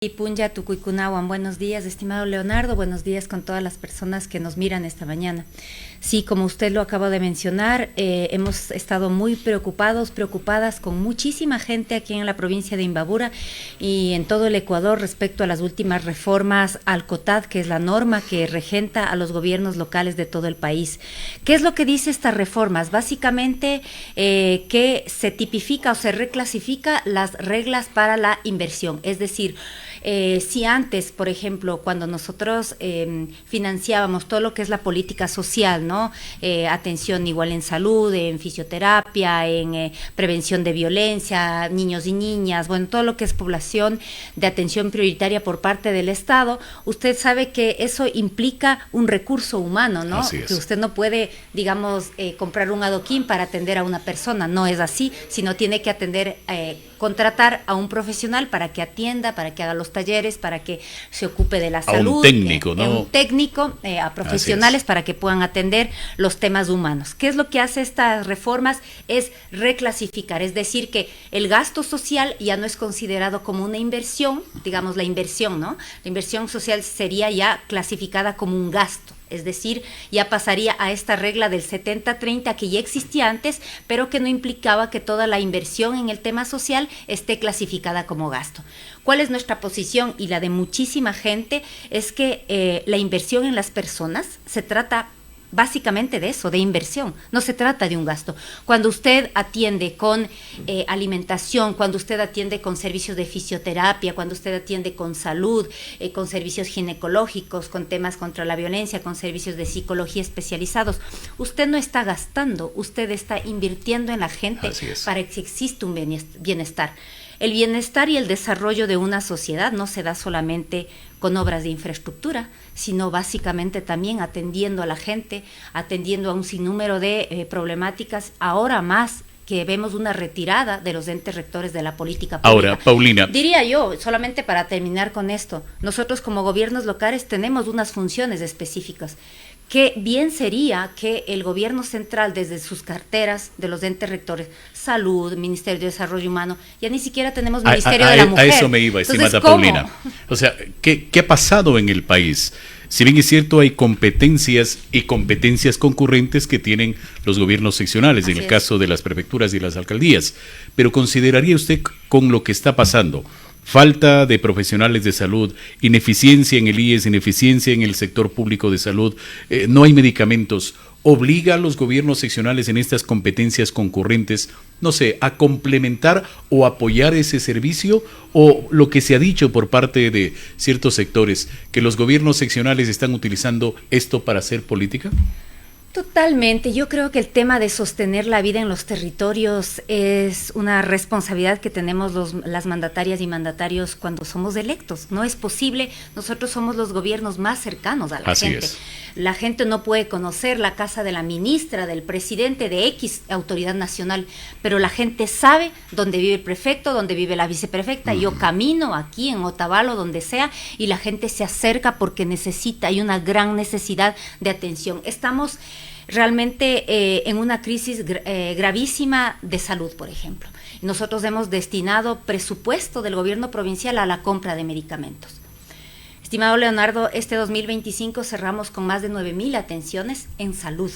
Y Punya Tucuicunahuan, buenos días, estimado Leonardo, buenos días con todas las personas que nos miran esta mañana. Sí, como usted lo acaba de mencionar, hemos estado muy preocupadas con muchísima gente aquí en la provincia de Imbabura y en todo el Ecuador respecto a las últimas reformas al COTAD, que es la norma que regenta a los gobiernos locales de todo el país. ¿Qué es lo que dice estas reformas? Básicamente que se tipifica o se reclasifica las reglas para la inversión, es decir, si antes, por ejemplo, cuando nosotros financiábamos todo lo que es la política social, ¿no? Atención igual en salud, en fisioterapia, en prevención de violencia, niños y niñas, bueno, todo lo que es población de atención prioritaria por parte del Estado, usted sabe que eso implica un recurso humano, ¿no? Así es. Que usted no puede, digamos, comprar un adoquín para atender a una persona, no es así, sino tiene que atender, contratar a un profesional para que atienda, para que haga los talleres, para que se ocupe de la salud. A un técnico, ¿no? Un técnico, a profesionales para que puedan atender los temas humanos. ¿Qué es lo que hace estas reformas? Es reclasificar, es decir, que el gasto social ya no es considerado como una inversión, digamos la inversión, ¿no? La inversión social sería ya clasificada como un gasto. Es decir, ya pasaría a esta regla del 70-30 que ya existía antes, pero que no implicaba que toda la inversión en el tema social esté clasificada como gasto. ¿Cuál es nuestra posición y la de muchísima gente? Es que la inversión en las personas se trata básicamente de eso, de inversión, no se trata de un gasto. Cuando usted atiende con alimentación, cuando usted atiende con servicios de fisioterapia, cuando usted atiende con salud, con servicios ginecológicos, con temas contra la violencia, con servicios de psicología especializados, usted no está gastando, usted está invirtiendo en la gente para que exista un bienestar. El bienestar y el desarrollo de una sociedad no se da solamente con obras de infraestructura, sino básicamente también atendiendo a la gente, atendiendo a un sinnúmero de problemáticas, ahora más que vemos una retirada de los entes rectores de la política pública. Ahora, Paulina. Diría yo, solamente para terminar con esto, nosotros como gobiernos locales tenemos unas funciones específicas. Que bien sería que el gobierno central, desde sus carteras de los entes rectores, salud, Ministerio de Desarrollo Humano, ya ni siquiera tenemos Ministerio de la Mujer. A eso me iba, estimada Paulina. O sea, ¿qué ha pasado en el país? Si bien es cierto, hay competencias y competencias concurrentes que tienen los gobiernos seccionales, en el caso de las prefecturas y las alcaldías, pero ¿consideraría usted con lo que está pasando? Falta de profesionales de salud, ineficiencia en el IES, ineficiencia en el sector público de salud, no hay medicamentos. ¿Obliga a los gobiernos seccionales en estas competencias concurrentes, no sé, a complementar o apoyar ese servicio? ¿O lo que se ha dicho por parte de ciertos sectores, que los gobiernos seccionales están utilizando esto para hacer política? Totalmente. Yo creo que el tema de sostener la vida en los territorios es una responsabilidad que tenemos las mandatarias y mandatarios cuando somos electos. No es posible, nosotros somos los gobiernos más cercanos a la gente. Es. La gente no puede conocer la casa de la ministra, del presidente, de X autoridad nacional, pero la gente sabe dónde vive el prefecto, dónde vive la viceprefecta. Yo camino aquí en Otavalo, donde sea, y la gente se acerca porque necesita, hay una gran necesidad de atención. Estamos realmente en una crisis gravísima de salud, por ejemplo. Nosotros hemos destinado presupuesto del gobierno provincial a la compra de medicamentos. Estimado Leonardo, este 2025 cerramos con más de 9,000 atenciones en salud,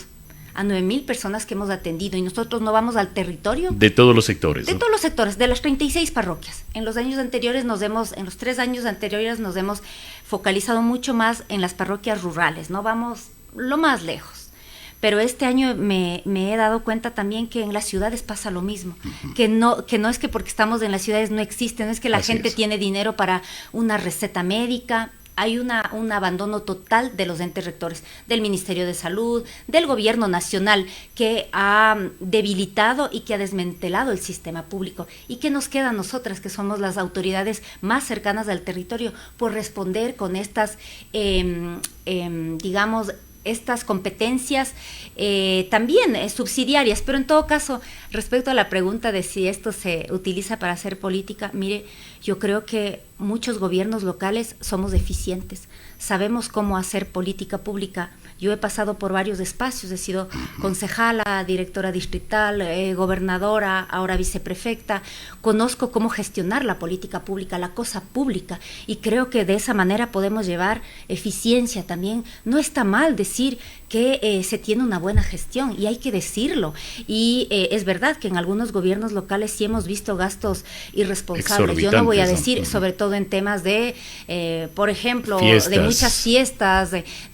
a 9,000 personas que hemos atendido, y nosotros no vamos al territorio. De todos los sectores. De todos los sectores, de las 36 parroquias. En los años anteriores en los 3 años anteriores nos hemos focalizado mucho más en las parroquias rurales, no vamos lo más lejos. Pero este año me he dado cuenta también que en las ciudades pasa lo mismo, que no es que porque estamos en las ciudades no existe, no es que la gente tiene dinero para una receta médica. Hay un abandono total de los entes rectores, del Ministerio de Salud, del Gobierno Nacional, que ha debilitado y que ha desmantelado el sistema público. ¿Y qué nos queda a nosotras, que somos las autoridades más cercanas al territorio, por responder con estas, digamos, estas competencias también subsidiarias? Pero en todo caso, respecto a la pregunta de si esto se utiliza para hacer política, mire, yo creo que muchos gobiernos locales somos eficientes, sabemos cómo hacer política pública Yo he pasado por varios espacios, he sido concejala, directora distrital, gobernadora, ahora viceprefecta. Conozco cómo gestionar la política pública, la cosa pública, y creo que de esa manera podemos llevar eficiencia también. No está mal decir que se tiene una buena gestión, y hay que decirlo. Y es verdad que en algunos gobiernos locales sí hemos visto gastos irresponsables. Yo no voy a decir, sobre todo en temas de, por ejemplo, de muchas fiestas,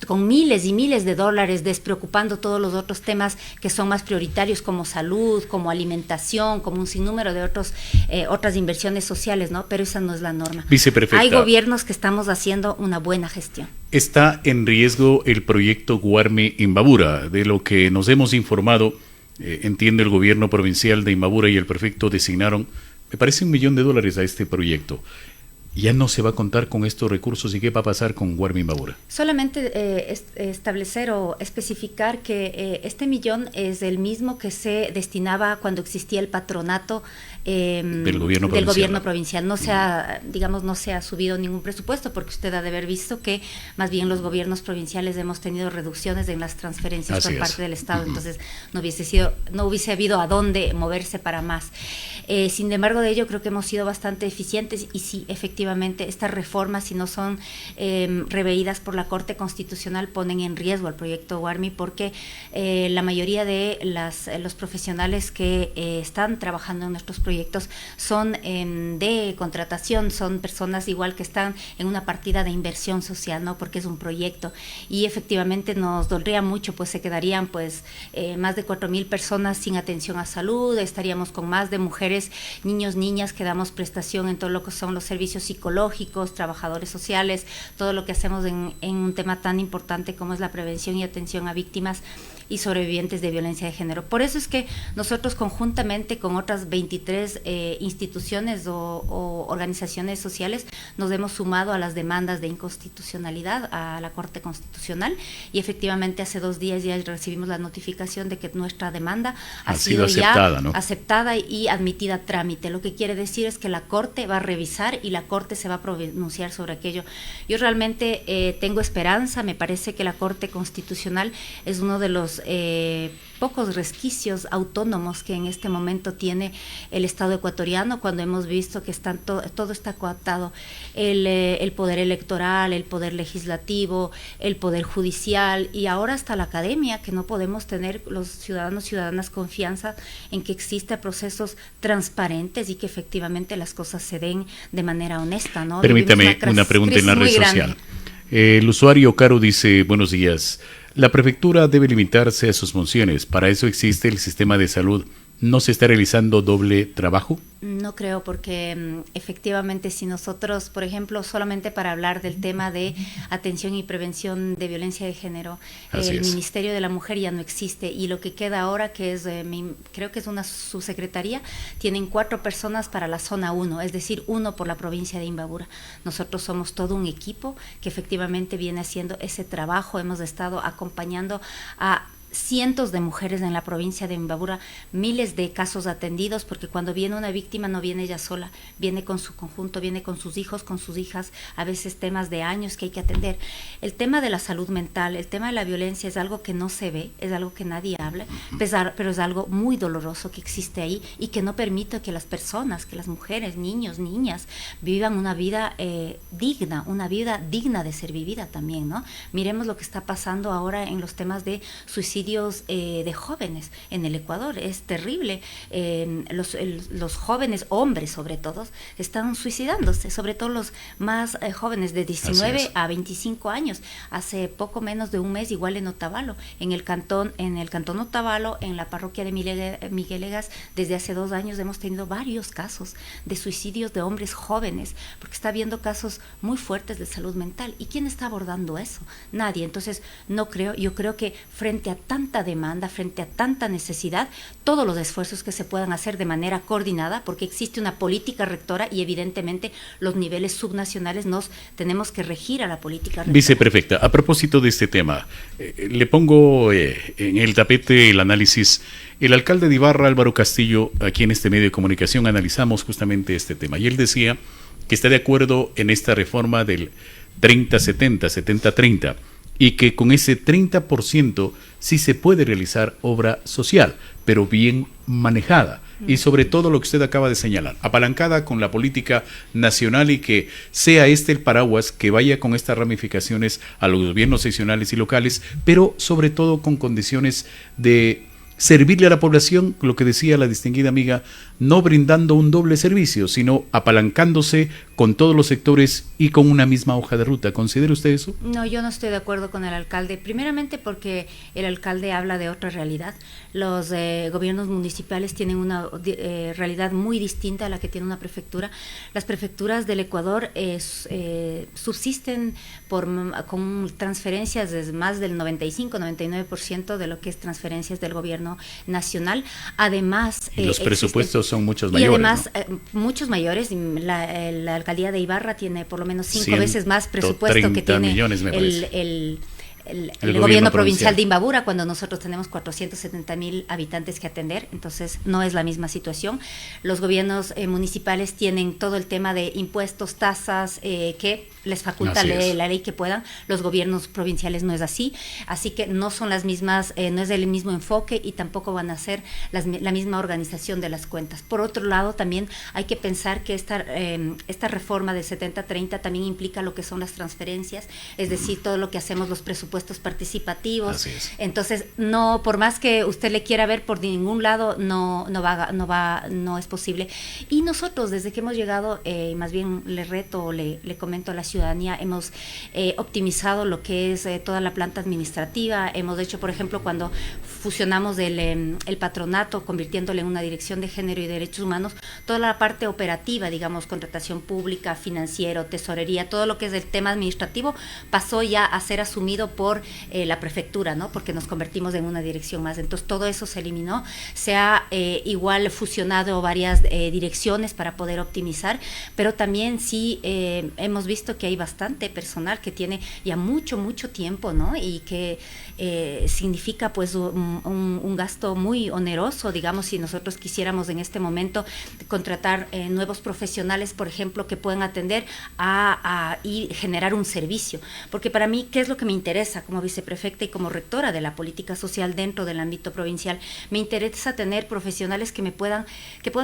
con miles y miles de dólares, despreocupando todos los otros temas que son más prioritarios, como salud, como alimentación, como un sinnúmero de otras inversiones sociales, ¿no? Pero esa no es la norma. Viceprefecta, hay gobiernos que estamos haciendo una buena gestión. Está en riesgo el proyecto Guarmi Imbabura. De lo que nos hemos informado, entiende el gobierno provincial de Imbabura y el prefecto designaron, me parece, $1 millón a este proyecto. ¿Ya no se va a contar con estos recursos y qué va a pasar con Guarmi Imbabura? Solamente establecer o especificar que este millón es el mismo que se destinaba cuando existía el patronato del gobierno provincial. No se ha, digamos, no se ha subido ningún presupuesto, porque usted ha de haber visto que más bien los gobiernos provinciales hemos tenido reducciones en las transferencias por parte del Estado. Entonces no hubiese habido a dónde moverse para más. Sin embargo, de ello creo que hemos sido bastante eficientes, y sí, efectivamente, estas reformas, si no son reveídas por la Corte Constitucional, ponen en riesgo al proyecto Guarmi, porque la mayoría de los profesionales que están trabajando en nuestros proyectos son de contratación, son personas igual que están en una partida de inversión social, ¿no? Porque es un proyecto, y efectivamente nos dolería mucho, pues se quedarían más de 4,000 personas sin atención a salud, estaríamos con más de mujeres, niños, niñas que damos prestación en todo lo que son los servicios psicológicos, trabajadores sociales, todo lo que hacemos en un tema tan importante como es la prevención y atención a víctimas y sobrevivientes de violencia de género. Por eso es que nosotros, conjuntamente con otras 23 instituciones o organizaciones sociales, nos hemos sumado a las demandas de inconstitucionalidad a la Corte Constitucional, y efectivamente hace 2 días ya recibimos la notificación de que nuestra demanda ha sido aceptada, ya, ¿no? Aceptada y admitida a trámite. Lo que quiere decir es que la Corte va a revisar y la Corte se va a pronunciar sobre aquello. Yo realmente tengo esperanza. Me parece que la Corte Constitucional es uno de los pocos resquicios autónomos que en este momento tiene el Estado ecuatoriano, cuando hemos visto que todo está coartado, el poder electoral, el poder legislativo, el poder judicial, y ahora hasta la academia, que no podemos tener los ciudadanas confianza en que existen procesos transparentes y que efectivamente las cosas se den de manera honesta, ¿no? Permítame una pregunta en la red social. El usuario Caro dice: buenos días. La prefectura debe limitarse a sus funciones. Para eso existe el sistema de salud. ¿No se está realizando doble trabajo? No creo, porque efectivamente, si nosotros, por ejemplo, solamente para hablar del tema de atención y prevención de violencia de género, el Ministerio de la Mujer ya no existe, y lo que queda ahora, que es, creo que es una subsecretaría, tienen 4 personas para la zona 1, es decir, 1 por la provincia de Imbabura. Nosotros somos todo un equipo que efectivamente viene haciendo ese trabajo. Hemos estado acompañando a cientos de mujeres en la provincia de Imbabura, miles de casos atendidos, porque cuando viene una víctima no viene ella sola, viene con su conjunto, viene con sus hijos, con sus hijas, a veces temas de años que hay que atender. El tema de la salud mental, el tema de la violencia es algo que no se ve, es algo que nadie habla, pero es algo muy doloroso que existe ahí y que no permite que las personas, que las mujeres, niños, niñas, vivan una vida digna, una vida digna de ser vivida también, ¿no? Miremos lo que está pasando ahora en los temas de suicidio de jóvenes en el Ecuador. Es terrible. Los jóvenes, hombres sobre todo, están suicidándose, sobre todo los más jóvenes de 19 a 25 años. Hace poco menos de un mes, igual en Otavalo, en el cantón Otavalo, en la parroquia de Miguelegas, desde hace 2 años hemos tenido varios casos de suicidios de hombres jóvenes, porque está habiendo casos muy fuertes de salud mental. ¿Y quién está abordando eso? Nadie. Entonces, yo creo que frente a tanta demanda, frente a tanta necesidad, todos los esfuerzos que se puedan hacer de manera coordinada, porque existe una política rectora y evidentemente los niveles subnacionales nos tenemos que regir a la política rectora. Viceprefecta, a propósito de este tema, le pongo en el tapete el análisis. El alcalde de Ibarra, Álvaro Castillo, aquí en este medio de comunicación analizamos justamente este tema, y él decía que está de acuerdo en esta reforma del 30-70, 70-30, y que con ese 30% sí se puede realizar obra social, pero bien manejada. Y sobre todo lo que usted acaba de señalar, apalancada con la política nacional y que sea este el paraguas que vaya con estas ramificaciones a los gobiernos seccionales y locales, pero sobre todo con condiciones de servirle a la población, lo que decía la distinguida amiga, no brindando un doble servicio, sino apalancándose con todos los sectores y con una misma hoja de ruta. ¿Considera usted eso? No, yo no estoy de acuerdo con el alcalde, primeramente porque el alcalde habla de otra realidad. Los gobiernos municipales tienen una realidad muy distinta a la que tiene una prefectura. Las prefecturas del Ecuador subsisten con transferencias de más del 95-99% de lo que es transferencias del gobierno nacional. Además, y los presupuestos son muchos mayores. Y además, ¿no? Muchos mayores. La alcaldía de Ibarra tiene por lo menos 5 veces más presupuesto que tiene el gobierno provincial de Imbabura, cuando nosotros tenemos 470,000 habitantes que atender. Entonces no es la misma situación. Los gobiernos municipales tienen todo el tema de impuestos, tasas, que les faculta la ley que puedan. Los gobiernos provinciales no es así que no son las mismas, no es el mismo enfoque y tampoco van a ser la misma organización de las cuentas. Por otro lado, también hay que pensar que esta reforma del 70-30 también implica lo que son las transferencias, es decir, todo lo que hacemos los presupuestos participativos. Entonces, no, por más que usted le quiera ver por ningún lado, no es posible. Y nosotros, desde que hemos llegado, más bien le reto, le comento a la ciudadanía, hemos optimizado lo que es toda la planta administrativa. Hemos hecho, por ejemplo, cuando fusionamos el patronato, convirtiéndole en una dirección de género y derechos humanos, toda la parte operativa, digamos, contratación pública, financiero, tesorería, todo lo que es el tema administrativo, pasó ya a ser asumido por la prefectura, ¿no? Porque nos convertimos en una dirección más. Entonces, todo eso se eliminó. Se ha igual fusionado varias direcciones para poder optimizar, pero también sí hemos visto que hay bastante personal que tiene ya mucho tiempo, ¿no? Y que significa pues un gasto muy oneroso, digamos, si nosotros quisiéramos en este momento contratar nuevos profesionales, por ejemplo, que puedan atender y generar un servicio. Porque para mí, ¿qué es lo que me interesa como viceprefecta y como rectora de la política social dentro del ámbito provincial? Me interesa tener profesionales que puedan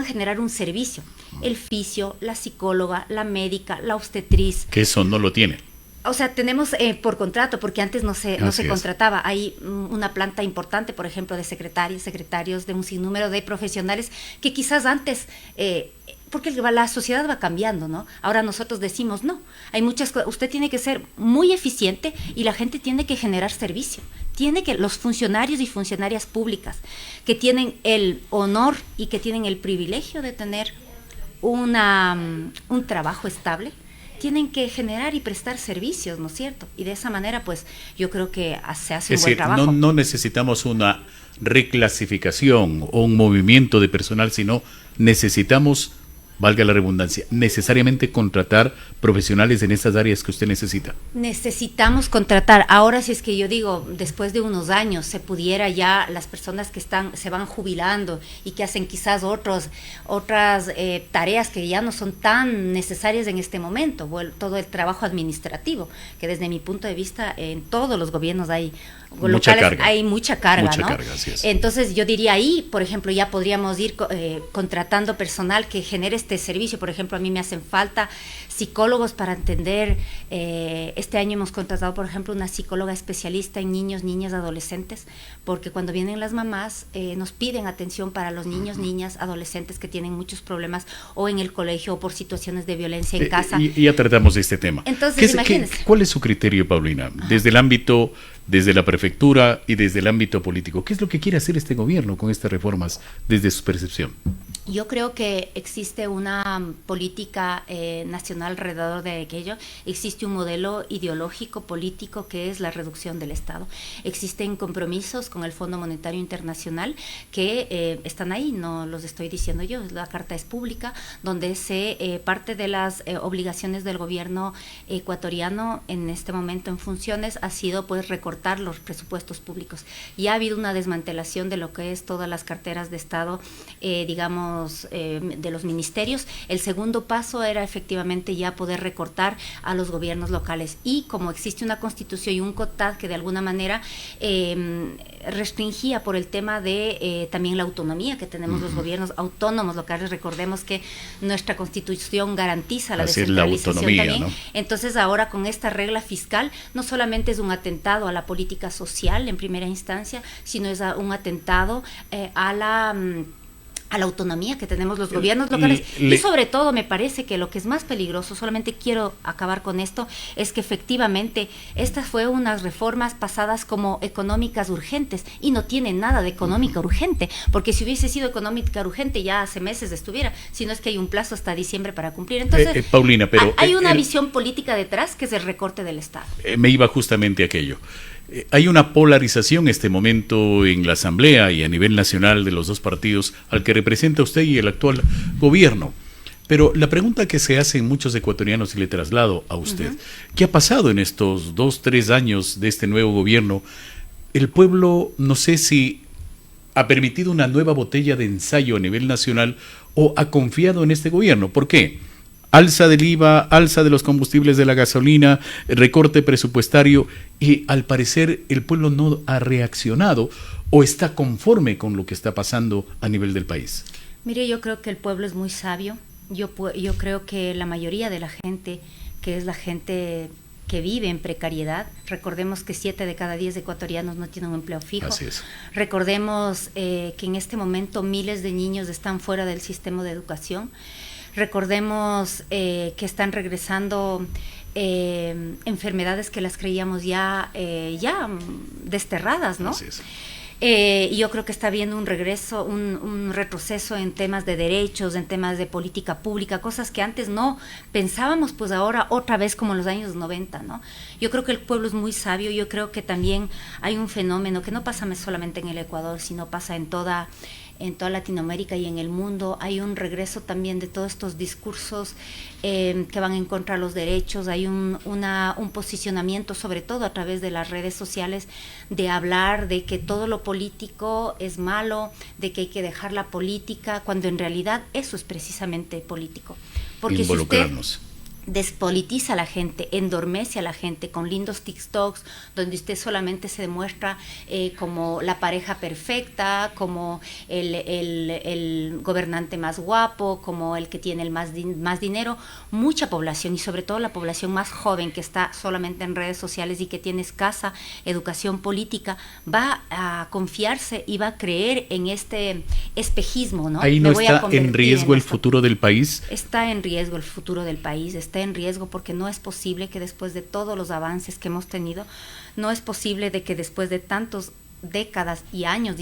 generar un servicio. El fisio, la psicóloga, la médica, la obstetriz. Que eso no lo tiene. O sea, tenemos por contrato, porque antes no se contrataba. Hay una planta importante, por ejemplo, de secretarios, de un sinnúmero de profesionales que quizás antes, porque la sociedad va cambiando, ¿no? Ahora nosotros decimos, no, hay muchas cosas, usted tiene que ser muy eficiente y la gente tiene que generar servicio. Los funcionarios y funcionarias públicas que tienen el honor y que tienen el privilegio de tener un trabajo estable, tienen que generar y prestar servicios, ¿no es cierto? Y de esa manera, pues, yo creo que se hace un buen trabajo. No necesitamos una reclasificación o un movimiento de personal, sino necesitamos, valga la redundancia, necesariamente contratar profesionales en estas áreas que usted necesita. Necesitamos contratar. Ahora, si es que yo digo, después de unos años, se pudiera ya, las personas que se van jubilando y que hacen quizás otras tareas que ya no son tan necesarias en este momento, todo el trabajo administrativo, que desde mi punto de vista, en todos los gobiernos hay mucha carga, ¿no? Así es. Entonces yo diría ahí, por ejemplo, ya podríamos ir contratando personal que genere este servicio. Por ejemplo, a mí me hacen falta psicólogos para entender. Este año hemos contratado, por ejemplo, una psicóloga especialista en niños, niñas, adolescentes, porque cuando vienen las mamás nos piden atención para los niños, niñas, adolescentes que tienen muchos problemas o en el colegio o por situaciones de violencia en casa. Y ya tratamos de este tema. Entonces, imagínense. ¿Cuál es su criterio, Paulina? Desde el ámbito, desde la prefectura y desde el ámbito político, ¿qué es lo que quiere hacer este gobierno con estas reformas desde su percepción? Yo creo que existe una política nacional alrededor de aquello. Existe un modelo ideológico, político, que es la reducción del Estado. Existen compromisos con el Fondo Monetario Internacional que están ahí, no los estoy diciendo yo, la carta es pública, donde parte de las obligaciones del gobierno ecuatoriano en este momento en funciones ha sido pues recortar los presupuestos públicos. Y ha habido una desmantelación de lo que es todas las carteras de Estado, digamos, de los ministerios. El segundo paso era efectivamente ya poder recortar a los gobiernos locales, y como existe una constitución y un COTAD que de alguna manera restringía por el tema de también la autonomía que tenemos los gobiernos autónomos locales. Recordemos que nuestra constitución garantiza la descentralización también, ¿no? Entonces ahora con esta regla fiscal no solamente es un atentado a la política social en primera instancia, sino es un atentado a la autonomía que tenemos los gobiernos locales. Y sobre todo me parece que lo que es más peligroso, solamente quiero acabar con esto, es que efectivamente estas fue unas reformas pasadas como económicas urgentes, y no tienen nada de económica urgente, porque si hubiese sido económica urgente ya hace meses estuviera, si no es que hay un plazo hasta diciembre para cumplir. Entonces, Paulina, pero hay una visión política detrás, que es el recorte del Estado. Me iba justamente a aquello. Hay una polarización en este momento en la Asamblea y a nivel nacional de los dos partidos al que representa usted y el actual gobierno. Pero la pregunta que se hacen muchos ecuatorianos, y le traslado a usted, ¿qué ha pasado en estos 2-3 años de este nuevo gobierno? El pueblo, no sé si ha permitido una nueva botella de ensayo a nivel nacional o ha confiado en este gobierno. ¿Por qué? Alza del IVA, alza de los combustibles de la gasolina, recorte presupuestario, y al parecer el pueblo no ha reaccionado o está conforme con lo que está pasando a nivel del país. Mire, yo creo que el pueblo es muy sabio. Yo creo que la mayoría de la gente, que es la gente que vive en precariedad, recordemos que 7 de cada 10 ecuatorianos no tienen un empleo fijo. Así es. Recordemos que en este momento miles de niños están fuera del sistema de educación. Recordemos que están regresando enfermedades que las creíamos ya desterradas, ¿no? Así es. Yo creo que está habiendo un regreso, un retroceso en temas de derechos, en temas de política pública, cosas que antes no pensábamos, pues ahora otra vez como en los años 90, ¿no? Yo creo que el pueblo es muy sabio. Yo creo que también hay un fenómeno que no pasa solamente en el Ecuador, sino pasa en toda Latinoamérica y en el mundo. Hay un regreso también de todos estos discursos que van en contra de los derechos. Hay un posicionamiento, sobre todo a través de las redes sociales, de hablar de que todo lo político es malo, de que hay que dejar la política, cuando en realidad eso es precisamente político. Porque involucrarnos. Si usted despolitiza a la gente, endormece a la gente con lindos TikToks donde usted solamente se demuestra como la pareja perfecta, como el gobernante más guapo, como el que tiene el más dinero. Mucha población, y sobre todo la población más joven que está solamente en redes sociales y que tiene escasa educación política, va a confiarse y va a creer en este espejismo, ¿no? Ahí no está en riesgo el futuro del país. Está en riesgo el futuro del país, está en riesgo, porque no es posible que después de todos los avances que hemos tenido, no es posible de que después de tantas décadas y años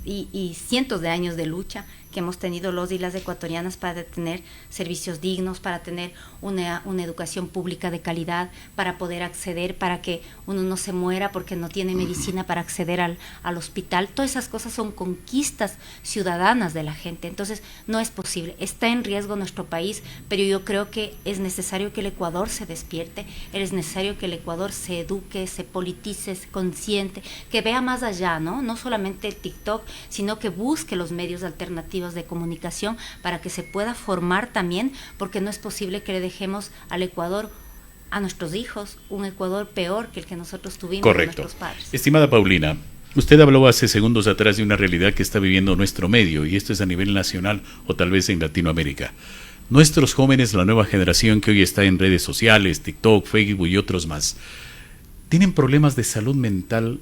y cientos de años de lucha que hemos tenido los y las ecuatorianas para tener servicios dignos, para tener una educación pública de calidad, para poder acceder, para que uno no se muera porque no tiene medicina para acceder al hospital. Todas esas cosas son conquistas ciudadanas de la gente. Entonces no es posible. Está en riesgo nuestro país, pero yo creo que es necesario que el Ecuador se despierte, es necesario que el Ecuador se eduque, se politice, se consciente, que vea más allá, ¿no? No solamente el TikTok, sino que busque los medios alternativos de comunicación para que se pueda formar también, porque no es posible que le dejemos al Ecuador, a nuestros hijos, un Ecuador peor que el que nosotros tuvimos. Correcto. De nuestros padres. Estimada Paulina, usted habló hace segundos atrás de una realidad que está viviendo nuestro medio, y esto es a nivel nacional o tal vez en Latinoamérica. Nuestros jóvenes, la nueva generación que hoy está en redes sociales, TikTok, Facebook y otros más, tienen problemas de salud mental,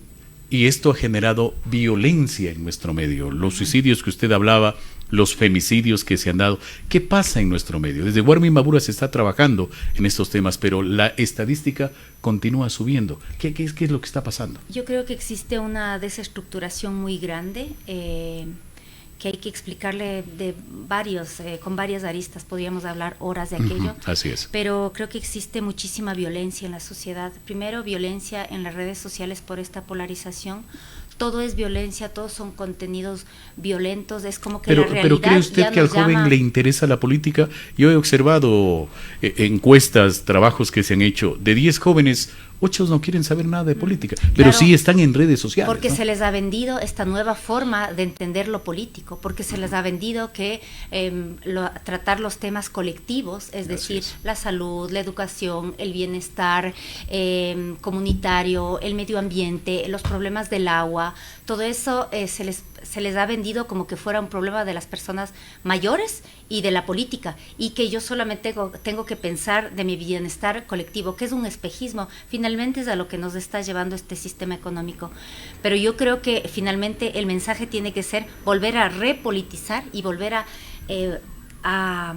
y esto ha generado violencia en nuestro medio. Los suicidios que usted hablaba, los femicidios que se han dado. ¿Qué pasa en nuestro medio? Desde Guarma y Mabura se está trabajando en estos temas, pero la estadística continúa subiendo. ¿Qué es lo que está pasando? Yo creo que existe una desestructuración muy grande, que hay que explicarle con varias aristas. Podríamos hablar horas de aquello. Así es. Pero creo que existe muchísima violencia en la sociedad. Primero, violencia en las redes sociales por esta polarización. todo es violencia, todos son contenidos violentos, es como que la realidad. Pero ¿cree usted que al joven le interesa la política? Yo he observado encuestas, trabajos que se han hecho, de 10 jóvenes, 8 no quieren saber nada de política, pero claro, sí están en redes sociales. Porque ¿no? se les ha vendido esta nueva forma de entender lo político, porque se les ha vendido que tratar los temas colectivos, es decir, la salud, la educación, el bienestar comunitario, el medio ambiente, los problemas del agua, todo eso se les ha vendido como que fuera un problema de las personas mayores y de la política, y que yo solamente tengo que pensar de mi bienestar colectivo, que es un espejismo, finalmente es a lo que nos está llevando este sistema económico. Pero yo creo que finalmente el mensaje tiene que ser volver a repolitizar y volver a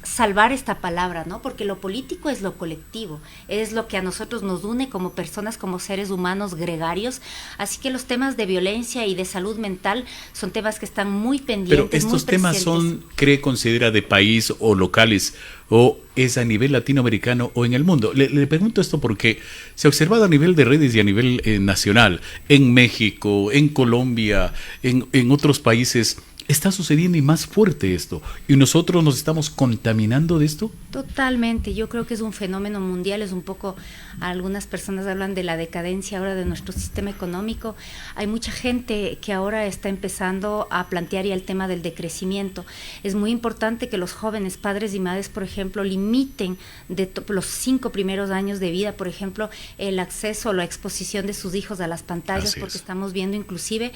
salvar esta palabra, ¿no? Porque lo político es lo colectivo, es lo que a nosotros nos une como personas, como seres humanos gregarios, así que los temas de violencia y de salud mental son temas que están muy pendientes. Pero estos temas son, considera de país o locales, o es a nivel latinoamericano o en el mundo. Le pregunto esto porque se ha observado a nivel de redes y a nivel nacional, en México, en Colombia, en otros países. Está sucediendo y más fuerte esto. ¿Y nosotros nos estamos contaminando de esto? Totalmente. Yo creo que es un fenómeno mundial. Es un poco, algunas personas hablan de la decadencia ahora de nuestro sistema económico. Hay mucha gente que ahora está empezando a plantear ya el tema del decrecimiento. Es muy importante que los jóvenes, padres y madres, por ejemplo, limiten de los 5 primeros años de vida, por ejemplo, el acceso o la exposición de sus hijos a las pantallas, porque estamos viendo inclusive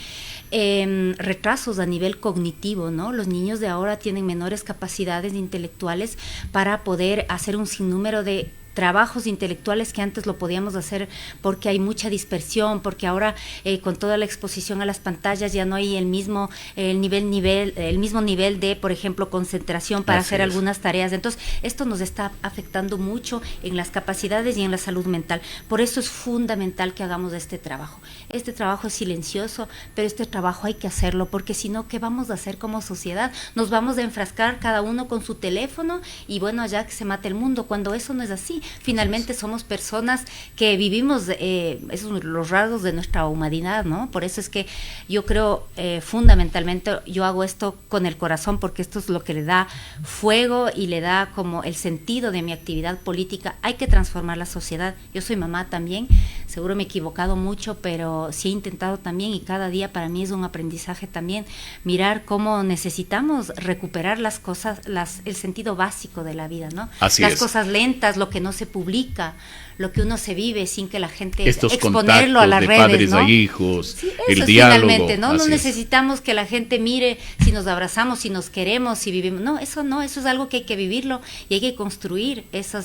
retrasos a nivel cognitivo, ¿no? Los niños de ahora tienen menores capacidades intelectuales para poder hacer un sinnúmero de trabajos intelectuales que antes lo podíamos hacer porque hay mucha dispersión, porque ahora con toda la exposición a las pantallas ya no hay el mismo nivel de, por ejemplo, concentración para hacer algunas tareas. Entonces, esto nos está afectando mucho en las capacidades y en la salud mental. Por eso es fundamental que hagamos este trabajo. Este trabajo es silencioso, pero este trabajo hay que hacerlo, porque si no, ¿qué vamos a hacer como sociedad? Nos vamos a enfrascar cada uno con su teléfono y bueno, ya que se mate el mundo, cuando eso no es así. Finalmente somos personas que vivimos, esos son los rasgos de nuestra humanidad, ¿no? Por eso es que yo creo fundamentalmente, yo hago esto con el corazón, porque esto es lo que le da fuego y le da como el sentido de mi actividad política. Hay que transformar la sociedad. Yo soy mamá también, seguro me he equivocado mucho, pero sí he intentado también, y cada día para mí es un aprendizaje también, mirar cómo necesitamos recuperar las cosas, el sentido básico de la vida, ¿no? Las cosas lentas, lo que no se publica, lo que uno se vive sin que la gente exponerlo a las redes, padres, ¿no? A hijos, sí, el diálogo. Finalmente, ¿no? No necesitamos que la gente mire si nos abrazamos, si nos queremos, si vivimos. No, eso es algo que hay que vivirlo y hay que construir esa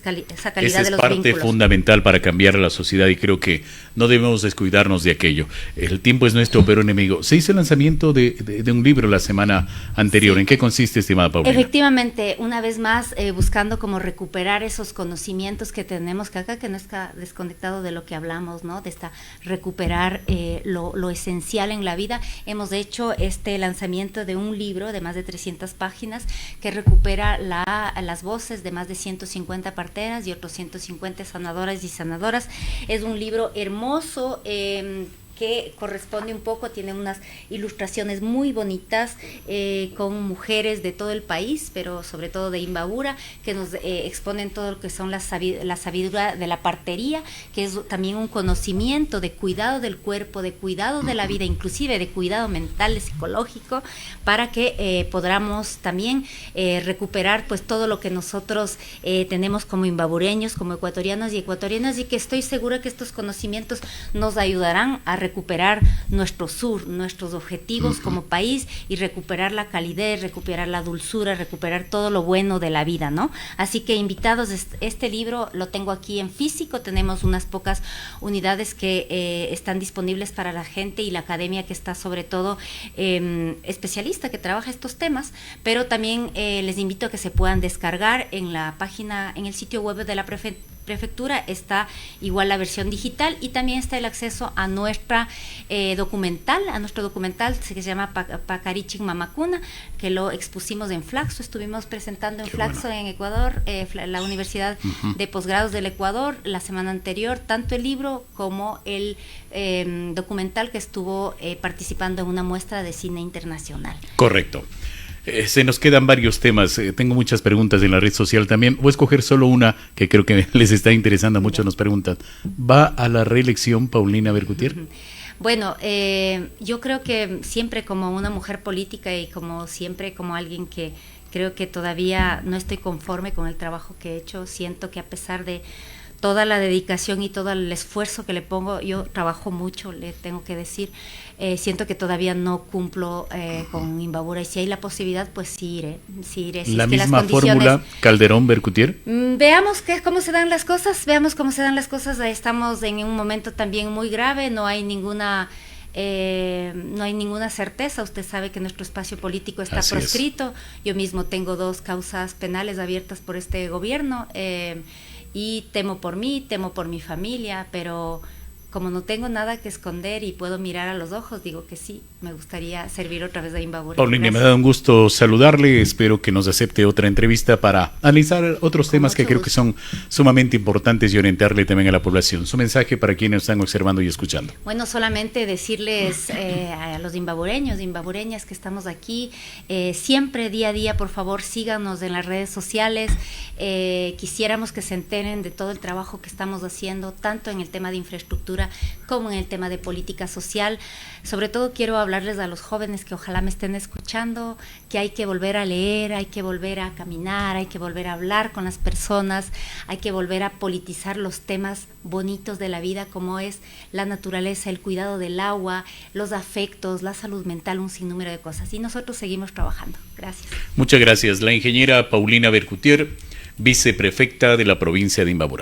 calidad de los vínculos. Esa es parte fundamental para cambiar la sociedad y creo que no debemos descuidarnos de aquello. El tiempo es nuestro peor enemigo. Se hizo el lanzamiento de un libro la semana anterior. Sí. ¿En qué consiste, estimada Paulina? Efectivamente, una vez más, buscando como recuperar esos conocimientos que tenemos que acá, que no está desconectado de lo que hablamos, ¿no? De recuperar lo esencial en la vida. Hemos hecho este lanzamiento de un libro de más de 300 páginas que recupera las voces de más de 150 parteras y otros 150 sanadoras y sanadoras. Es un libro hermoso, que corresponde un poco, tiene unas ilustraciones muy bonitas con mujeres de todo el país, pero sobre todo de Imbabura, que nos exponen todo lo que son la sabiduría de la partería, que es también un conocimiento de cuidado del cuerpo, de cuidado de la vida, inclusive de cuidado mental, psicológico, para que podamos también recuperar pues todo lo que nosotros tenemos como imbabureños, como ecuatorianos y ecuatorianas, y que estoy segura que estos conocimientos nos ayudarán a recuperar nuestro sur, nuestros objetivos como país, y recuperar la calidez, recuperar la dulzura, recuperar todo lo bueno de la vida, ¿no? Así que invitados, este libro lo tengo aquí en físico, tenemos unas pocas unidades que están disponibles para la gente y la academia que está sobre todo especialista, que trabaja estos temas, pero también les invito a que se puedan descargar en la página, en el sitio web de la prefectura está igual la versión digital y también está el acceso a nuestra documental, que se llama Pacarichin Mamacuna, que lo expusimos en Flaxo, estuvimos presentando en Flaxo, en Ecuador, la Universidad de Posgrados del Ecuador, la semana anterior, tanto el libro como el documental que estuvo participando en una muestra de cine internacional. Correcto. Se nos quedan varios temas, tengo muchas preguntas en la red social también, voy a escoger solo una que creo que les está interesando a muchos, nos preguntan, ¿va a la reelección Paulina Bercutier? Bueno, yo creo que siempre como una mujer política y como siempre como alguien que creo que todavía no estoy conforme con el trabajo que he hecho, siento que a pesar de toda la dedicación y todo el esfuerzo que le pongo, yo trabajo mucho, le tengo que decir, siento que todavía no cumplo con Imbabura, y si hay la posibilidad, pues sí iré. Si la es que misma las condiciones, fórmula Calderón-Bercutier. Veamos cómo se dan las cosas, estamos en un momento también muy grave, no hay ninguna certeza. Usted sabe que nuestro espacio político está proscrito. Yo mismo tengo 2 causas penales abiertas por este gobierno, y temo por mí, temo por mi familia, pero como no tengo nada que esconder y puedo mirar a los ojos, digo que sí, me gustaría servir otra vez a Imbabura. Paulina, me ha dado un gusto saludarle, espero que nos acepte otra entrevista para analizar otros temas que creo que son sumamente importantes y orientarle también a la población. Su mensaje para quienes están observando y escuchando. Bueno, solamente decirles a los imbabureños, imbabureñas que estamos aquí, siempre día a día, por favor, síganos en las redes sociales. Quisiéramos que se enteren de todo el trabajo que estamos haciendo, tanto en el tema de infraestructura como en el tema de política social. Sobre todo quiero hablarles a los jóvenes que ojalá me estén escuchando, que hay que volver a leer, hay que volver a caminar, hay que volver a hablar con las personas, hay que volver a politizar los temas bonitos de la vida, como es la naturaleza, el cuidado del agua, los afectos, la salud mental, un sinnúmero de cosas. Y nosotros seguimos trabajando. Gracias. Muchas gracias. La ingeniera Paulina Bercutier, viceprefecta de la provincia de Imbabura.